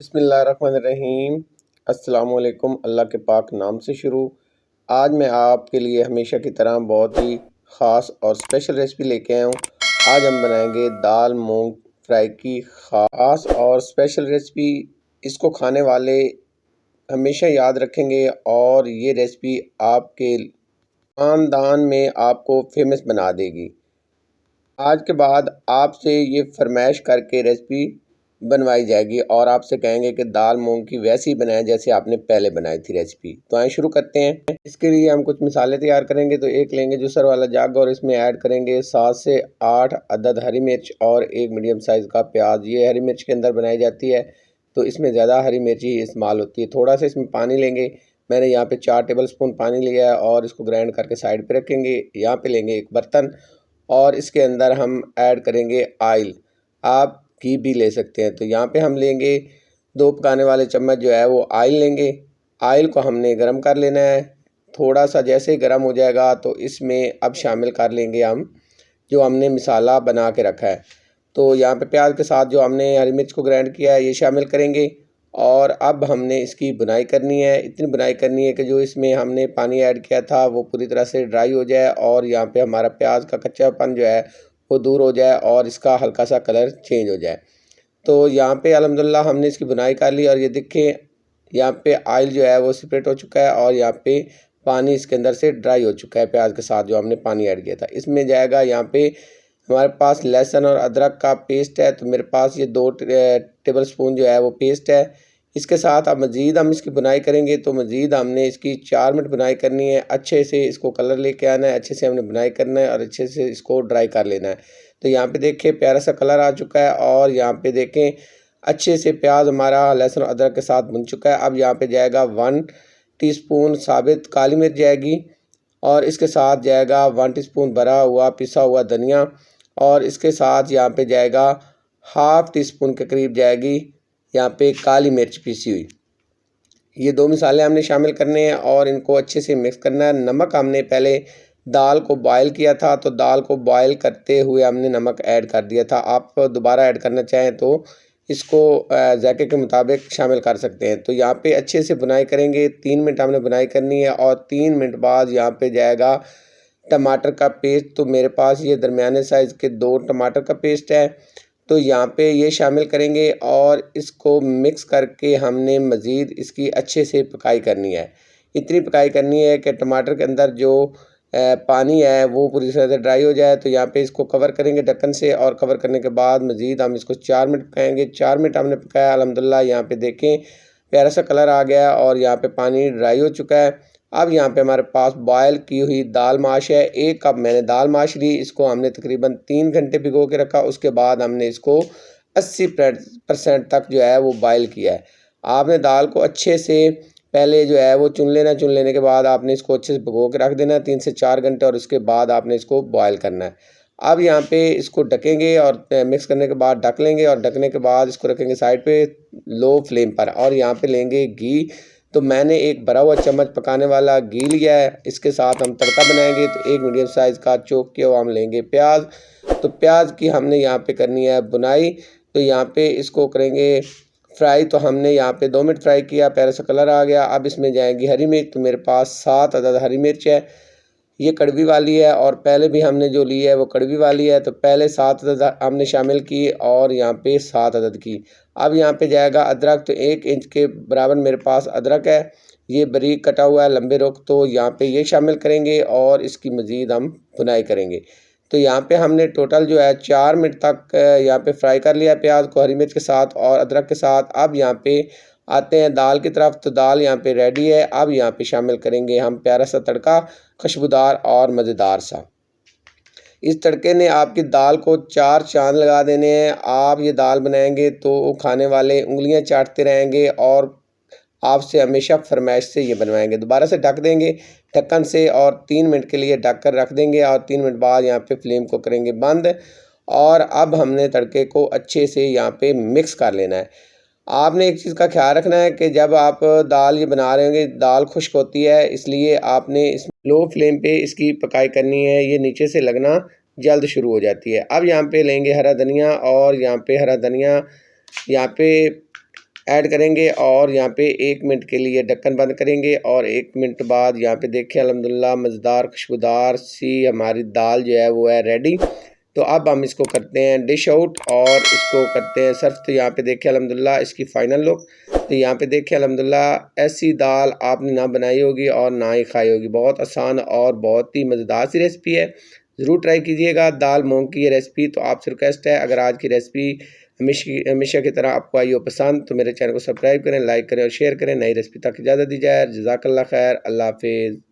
बिस्मिल्लाहिर्रहमानिर्रहीम। अस्सलामुअलैकुम। अल्लाह के पाक नाम से शुरू। आज मैं आपके लिए हमेशा की तरह बहुत ही ख़ास और स्पेशल रेसिपी लेके आया हूँ। आज हम बनाएंगे दाल मूंग फ्राई की ख़ास और स्पेशल रेसिपी। इसको खाने वाले हमेशा याद रखेंगे और ये रेसिपी आपके ख़ानदान में आपको फेमस बना देगी। आज के बाद आपसे ये फरमाइश करके रेसिपी बनवाई जाएगी और आपसे कहेंगे कि दाल मूंग की वैसी बनाएं जैसे आपने पहले बनाई थी रेसिपी। तो आइए शुरू करते हैं। इसके लिए हम कुछ मिसालें तैयार करेंगे। तो एक लेंगे जूसर वाला जग और इसमें ऐड करेंगे 7 से 8 अदद हरी मिर्च और एक मीडियम साइज़ का प्याज। ये हरी मिर्च के अंदर बनाई जाती है तो इसमें ज़्यादा हरी मिर्च ही इस्तेमाल होती है। थोड़ा सा इसमें पानी लेंगे। मैंने यहाँ पे 4 टेबल स्पून पानी लिया है और इसको ग्राइंड करके साइड पे रखेंगे। यहाँ पे लेंगे एक बर्तन और इसके अंदर हम ऐड करेंगे आयल। आप घी भी ले सकते हैं। तो यहाँ पे हम लेंगे 2 पकाने वाले चम्मच जो है वो आयल लेंगे। आयल को हमने गरम कर लेना है। थोड़ा सा जैसे ही गरम हो जाएगा तो इसमें अब शामिल कर लेंगे हम जो हमने मसाला बना के रखा है। तो यहाँ पे प्याज के साथ जो हमने हरी मिर्च को ग्राइंड किया है ये शामिल करेंगे और अब हमने इसकी बुनाई करनी है। इतनी बुनाई करनी है कि जो इसमें हमने पानी ऐड किया था वो पूरी तरह से ड्राई हो जाए और यहाँ पे हमारा प्याज का कच्चापन जो है वो दूर हो जाए और इसका हल्का सा कलर चेंज हो जाए। तो यहाँ पे अल्हम्दुलिल्लाह हमने इसकी बुनाई कर ली और ये देखें यहाँ पे ऑयल जो है वो सेपरेट हो चुका है और यहाँ पे पानी इसके अंदर से ड्राई हो चुका है प्याज के साथ जो हमने पानी ऐड किया था। इसमें जाएगा यहाँ पे हमारे पास लहसुन और अदरक का पेस्ट है। तो मेरे पास ये 2 टेबल स्पून जो है वो पेस्ट है। इसके साथ अब मज़ीद हम इसकी बुनाई करेंगे। तो मज़ीद हमने इसकी 4 मिनट बुनाई करनी है। अच्छे से इसको कलर लेके आना है, अच्छे से हमने बुनाई करना है और अच्छे से इसको ड्राई कर लेना है। तो यहाँ पे देखें प्यारा सा कलर आ चुका है और यहाँ पे देखें अच्छे से प्याज हमारा लहसुन अदरक के साथ भुन चुका है। अब यहाँ पे जाएगा 1 टीस्पून साबित काली मिर्च जाएगी और इसके साथ जाएगा 1 टीस्पून भरा हुआ पिसा हुआ धनिया और इसके साथ यहाँ पे जाएगा हाफ़ टी स्पून के करीब जाएगी यहाँ पे काली मिर्च पीसी हुई। ये 2 मसाले हमने शामिल करने हैं और इनको अच्छे से मिक्स करना है। नमक हमने पहले दाल को बॉयल किया था तो दाल को बॉयल करते हुए हमने नमक ऐड कर दिया था। आप दोबारा ऐड करना चाहें तो इसको ज़ायके के मुताबिक शामिल कर सकते हैं। तो यहाँ पे अच्छे से बुनाई करेंगे। 3 मिनट हमने बुनाई करनी है और 3 मिनट बाद यहाँ पे जाएगा टमाटर का पेस्ट। तो मेरे पास ये दरमियाने साइज़ के 2 टमाटर का पेस्ट है। तो यहाँ पे ये शामिल करेंगे और इसको मिक्स करके हमने मज़ीद इसकी अच्छे से पकाई करनी है। इतनी पकाई करनी है कि टमाटर के अंदर जो पानी है वो पूरी तरह से ड्राई हो जाए। तो यहाँ पे इसको कवर करेंगे ढक्कन से और कवर करने के बाद मज़ीद हम इसको 4 मिनट पकाएंगे। 4 मिनट हमने पकाया अल्हम्दुलिल्लाह। यहाँ पे देखें प्यारा सा कलर आ गया और यहाँ पे पानी ड्राई हो चुका है। अब यहाँ पे हमारे पास बॉयल की हुई दाल माश है। 1 कप मैंने दाल माश ली। इसको हमने तकरीबन 3 घंटे भिगो के रखा। उसके बाद हमने इसको 80% तक जो है वो बॉयल किया है। आपने दाल को अच्छे से पहले जो है वो चुन लेना। चुन लेने के बाद आपने इसको अच्छे से भिगो के रख देना है 3 से 4 घंटे और उसके बाद आपने इसको बॉयल करना है। अब यहाँ पे इसको ढकेंगे और मिक्स करने के बाद ढक लेंगे और ढकने के बाद इसको रखेंगे साइड पे लो फ्लेम पर और यहाँ पे लेंगे घी। तो मैंने एक भरा हुआ चम्मच पकाने वाला घी लिया है। इसके साथ हम तड़का बनाएंगे। तो एक मीडियम साइज़ का चॉप किया हुआ हम लेंगे प्याज। तो प्याज की हमने यहाँ पे करनी है बुनाई। तो यहाँ पे इसको करेंगे फ्राई। तो हमने यहाँ पे 2 मिनट फ्राई किया, प्यारा सा कलर आ गया। अब इसमें जाएगी हरी मिर्च। तो मेरे पास 7 अदद हरी मिर्च है। ये कड़वी वाली है और पहले भी हमने जो ली है वो कड़वी वाली है। तो पहले 7 अदद हमने शामिल की और यहाँ पे 7 अदद की। अब यहाँ पे जाएगा अदरक। तो 1 इंच के बराबर मेरे पास अदरक है। ये बारीक कटा हुआ है लंबे रुख। तो यहाँ पे ये शामिल करेंगे और इसकी मज़ीद हम बुनाई करेंगे। तो यहाँ पे हमने टोटल जो है 4 मिनट तक यहाँ पे फ्राई कर लिया प्याज को हरी मिर्च के साथ और अदरक के साथ। अब यहाँ पे आते हैं दाल की तरफ। तो दाल यहाँ पे रेडी है। अब यहाँ पे शामिल करेंगे हम प्यारा सा तड़का, खुशबूदार और मज़ेदार सा। इस तड़के ने आपकी दाल को 4 चाँद लगा देने हैं। आप ये दाल बनाएंगे तो खाने वाले उँगलियां चाटते रहेंगे और आपसे हमेशा फरमाइश से ये बनवाएंगे। दोबारा से ढक देंगे ढक्कन से और 3 मिनट के लिए ढक कर रख देंगे और 3 मिनट बाद यहाँ पे फ्लेम को करेंगे बंद। और अब हमने तड़के को अच्छे से यहाँ पे मिक्स कर लेना है। आपने एक चीज़ का ख्याल रखना है कि जब आप दाल ये बना रहे होंगे दाल खुश्क होती है, इसलिए आपने इस लो फ्लेम पे इसकी पकाई करनी है। ये नीचे से लगना जल्द शुरू हो जाती है। अब यहाँ पे लेंगे हरा धनिया और यहाँ पे हरा धनिया यहाँ पे ऐड करेंगे और यहाँ पे 1 मिनट के लिए ढक्कन बंद करेंगे और 1 मिनट बाद यहाँ पे देखिए अल्हम्दुलिल्लाह मज़ेदार खुशबूदार सी हमारी दाल जो है वो है रेडी। तो अब हम इसको करते हैं डिश आउट और इसको करते हैं सर्व। तो यहाँ पे देखिए अल्हम्दुलिल्लाह इसकी फ़ाइनल लुक। तो यहाँ पे देखिए अल्हम्दुलिल्लाह ऐसी दाल आपने ना बनाई होगी और ना ही खाई होगी। बहुत आसान और बहुत ही मज़ेदार सी रेसिपी है, ज़रूर ट्राई कीजिएगा दाल मूंग की ये रेसिपी। तो आपसे रिक्वेस्ट है, अगर आज की रेसिपी हमेशा की तरह आपको आई हो पसंद तो मेरे चैनल को सब्सक्राइब करें, लाइक करें और शेयर करें। नई रेसिपी तक इजाज़त दी जाए। जज़ाकल्लाह खैर, अल्लाह हाफ़िज़।